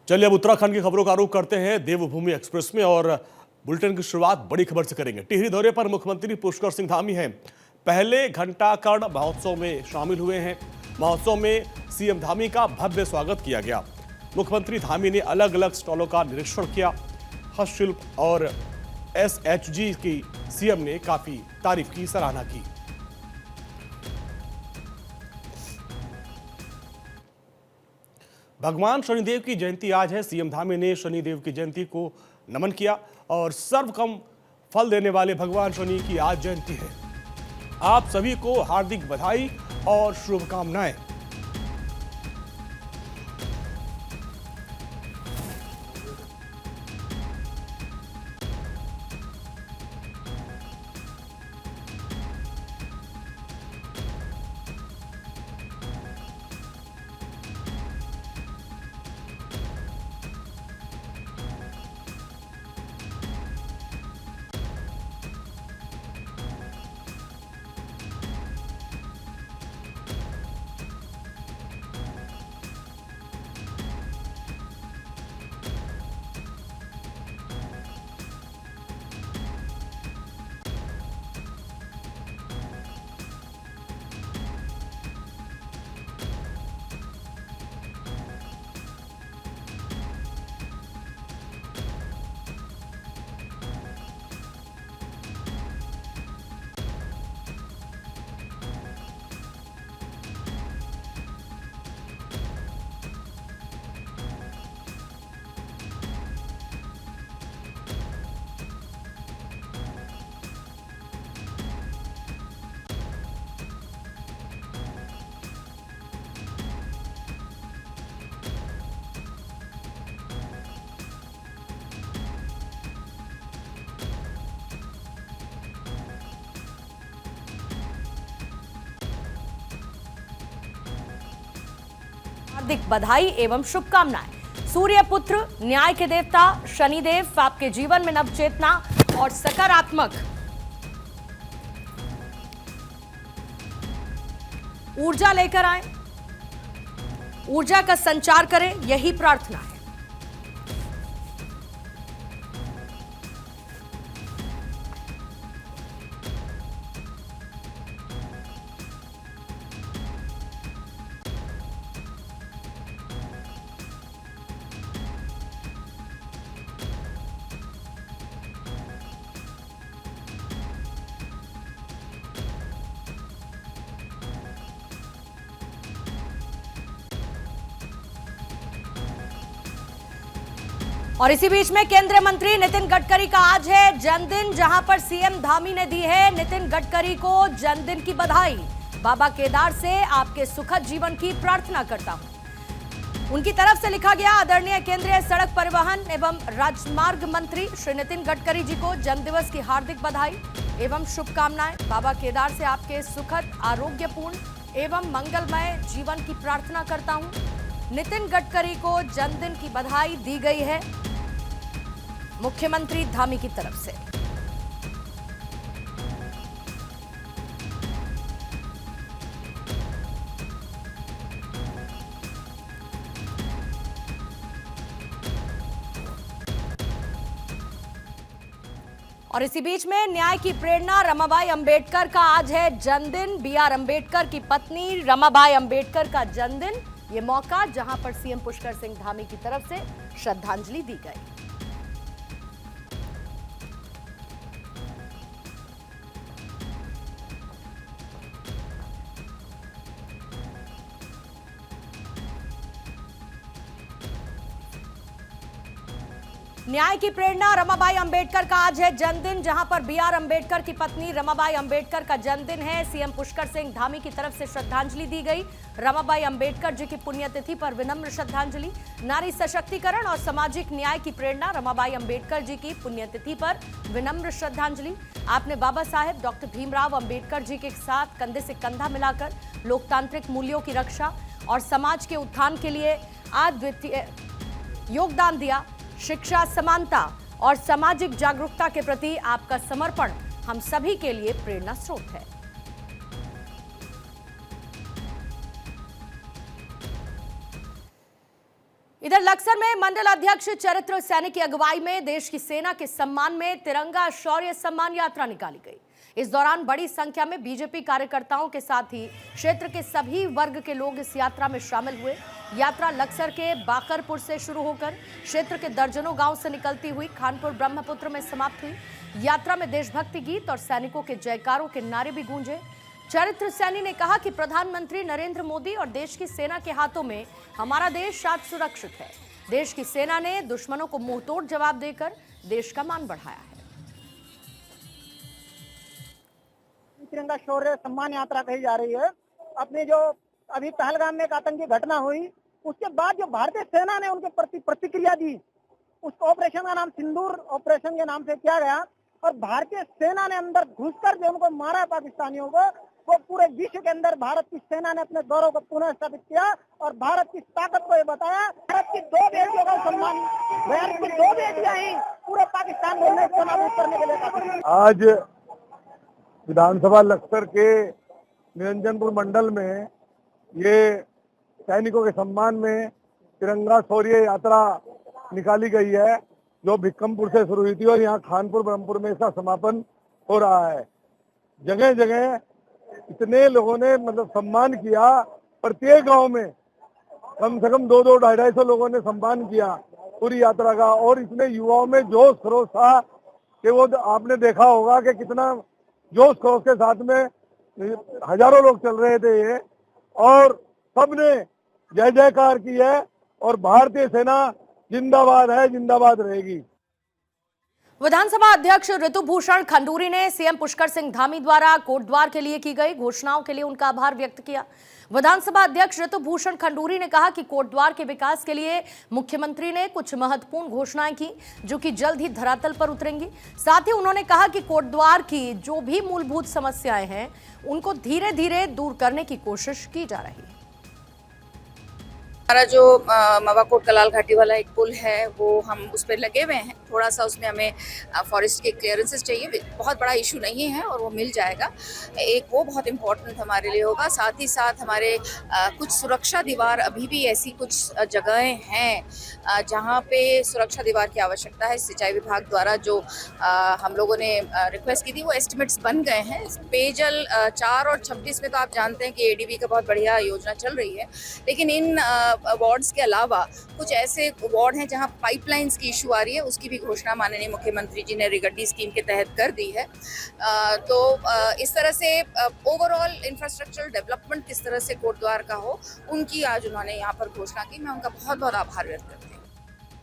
चलिए अब उत्तराखंड की खबरों का रुख करते हैं देवभूमि एक्सप्रेस में और बुलेटिन की शुरुआत बड़ी खबर से करेंगे। टिहरी दौरे पर मुख्यमंत्री पुष्कर सिंह धामी हैं। पहले घंटाकर्ण महोत्सव में शामिल हुए हैं। महोत्सव में सीएम धामी का भव्य स्वागत किया गया। मुख्यमंत्री धामी ने अलग अलग स्टॉलों का निरीक्षण किया। हस्तशिल्प और एसएचजी की सीएम ने काफी तारीफ की, सराहना की। भगवान शनिदेव की जयंती आज है। सीएम धामी ने शनिदेव की जयंती को नमन किया और सर्वकम फल देने वाले भगवान शनि की आज जयंती है। आप सभी को हार्दिक बधाई और शुभकामनाएं। हार्दिक बधाई एवं शुभकामनाएं। सूर्य पुत्र, न्याय के देवता शनिदेव आपके जीवन में नवचेतना और सकारात्मक ऊर्जा लेकर आए, ऊर्जा का संचार करें, यही प्रार्थना है। और इसी बीच में केंद्रीय मंत्री नितिन गडकरी का आज है जन्मदिन, जहां पर सीएम धामी ने दी है नितिन गडकरी को जन्मदिन की बधाई। बाबा केदार से आपके सुखद जीवन की प्रार्थना करता हूं। उनकी तरफ से लिखा गया, आदरणीय केंद्रीय सड़क परिवहन एवं राजमार्ग मंत्री श्री नितिन गडकरी जी को जन्मदिवस की हार्दिक बधाई एवं शुभकामनाएं। बाबा केदार से आपके सुखद, आरोग्यपूर्ण एवं मंगलमय जीवन की प्रार्थना करता हूं। नितिन गडकरी को जन्मदिन की बधाई दी गई है मुख्यमंत्री धामी की तरफ से। और इसी बीच में न्याय की प्रेरणा रमाबाई अंबेडकर का आज है जन्मदिन। बीआर अंबेडकर की पत्नी रमाबाई अंबेडकर का जन्मदिन, ये मौका जहां पर सीएम पुष्कर सिंह धामी की तरफ से श्रद्धांजलि दी गई। न्याय की प्रेरणा रमाबाई अंबेडकर का आज है जन्मदिन, जहां पर बीआर अंबेडकर की पत्नी रमाबाई अंबेडकर का जन्मदिन है। सीएम पुष्कर सिंह धामी की तरफ से श्रद्धांजलि दी गई। रमाबाई अंबेडकर जी की पुण्यतिथि पर विनम्र श्रद्धांजलि। नारी सशक्तिकरण और सामाजिक न्याय की प्रेरणा रमाबाई अंबेडकर जी की पुण्यतिथि पर विनम्र श्रद्धांजलि। आपने बाबा साहेब डॉक्टर भीमराव अंबेडकर जी के साथ कंधे से कंधा मिलाकर लोकतांत्रिक मूल्यों की रक्षा और समाज के उत्थान के लिए अद्वितीय योगदान दिया। शिक्षा, समानता और सामाजिक जागरूकता के प्रति आपका समर्पण हम सभी के लिए प्रेरणा स्रोत है। इधर लक्सर में मंडल अध्यक्ष चरित्र सैनी की अगुवाई में देश की सेना के सम्मान में तिरंगा शौर्य सम्मान यात्रा निकाली गई। इस दौरान बड़ी संख्या में बीजेपी कार्यकर्ताओं के साथ ही क्षेत्र के सभी वर्ग के लोग इस यात्रा में शामिल हुए। यात्रा लक्सर के बाकरपुर से शुरू होकर क्षेत्र के दर्जनों गांव से निकलती हुई खानपुर ब्रह्मपुत्र में समाप्त हुई। यात्रा में देशभक्ति गीत और सैनिकों के जयकारों के नारे भी गूंजे। चरित्र सैनी ने कहा कि प्रधानमंत्री नरेंद्र मोदी और देश की सेना के हाथों में हमारा देश आज सुरक्षित है। देश की सेना ने दुश्मनों को मुंहतोड़ जवाब देकर देश का मान बढ़ाया है। तिरंगा शौर्य सम्मान यात्रा कही जा रही है। अपनी जो अभी पहलगाम में एक आतंकी घटना हुई, उसके बाद जो भारतीय सेना ने उनके प्रति प्रतिक्रिया दी, उस ऑपरेशन का नाम सिंदूर ऑपरेशन के नाम से किया गया और भारतीय सेना ने अंदर घुसकर जो उनको मारा पाकिस्तानियों को, वो पूरे विश्व के अंदर भारत की सेना ने अपने गौरव को पुनः स्थापित किया और भारत की ताकत को ये बताया। भारत की 2 बेटियों का सम्मान, भारत की 2 बेटियां ही पूरे पाकिस्तान को नाबूद करने के लिए। आज विधानसभा लक्सर के निरंजनपुर मंडल में ये सैनिकों के सम्मान में तिरंगा शौर्य यात्रा निकाली गई है, जो भिक्कमपुर से शुरू हुई थी और यहाँ खानपुर ब्रह्मपुर में इसका समापन हो रहा है। जगह जगह इतने लोगों ने मतलब सम्मान किया, प्रत्येक गांव में कम से कम 200 250 लोगों ने सम्मान किया पूरी यात्रा का। और इतने युवाओं में जोश खरोश था कि वो आपने देखा होगा कि कितना जोश खरोश के साथ में हजारों लोग चल रहे थे ये, और सबने जय जयकार की है और भारतीय सेना जिंदाबाद है, जिंदाबाद रहेगी। विधानसभा अध्यक्ष ऋतुभूषण खंडूरी ने सीएम पुष्कर सिंह धामी द्वारा कोटद्वार के लिए की गई घोषणाओं के लिए उनका आभार व्यक्त किया। विधानसभा अध्यक्ष ऋतुभूषण खंडूरी ने कहा कि कोटद्वार के विकास के लिए मुख्यमंत्री ने कुछ महत्वपूर्ण घोषणाएं की, जो कि जल्द ही धरातल पर उतरेंगी। साथ ही उन्होंने कहा कि कोटद्वार की जो भी मूलभूत समस्याएं हैं, उनको धीरे धीरे दूर करने की कोशिश की जा रही है। हमारा जो मवाकोट कलाल घाटी वाला एक पुल है, वो हम उस पर लगे हुए हैं। थोड़ा सा उसमें हमें फॉरेस्ट के क्लियरेंसेस चाहिए, बहुत बड़ा इशू नहीं है और वो मिल जाएगा। एक वो बहुत इम्पोर्टेंट हमारे लिए होगा। साथ ही साथ हमारे कुछ सुरक्षा दीवार, अभी भी ऐसी कुछ जगहें हैं जहाँ पे सुरक्षा दीवार की आवश्यकता है। सिंचाई विभाग द्वारा जो हम लोगों ने रिक्वेस्ट की थी, वो एस्टिमेट्स बन गए हैं। पेयजल 4 और 26 में तो आप जानते हैं कि ADB का बहुत बढ़िया योजना चल रही है, लेकिन इन वार्ड्स के अलावा कुछ ऐसे वार्ड हैं जहां पाइपलाइंस की इशू आ रही है। उसकी भी घोषणा माननीय मुख्यमंत्री जी ने रिगड्डी स्कीम के तहत कर दी है। तो इस तरह से ओवरऑल इंफ्रास्ट्रक्चरल डेवलपमेंट किस तरह से कोटद्वार का हो, उनकी आज उन्होंने यहाँ पर घोषणा की। मैं उनका बहुत बहुत आभार व्यक्त करती हूँ।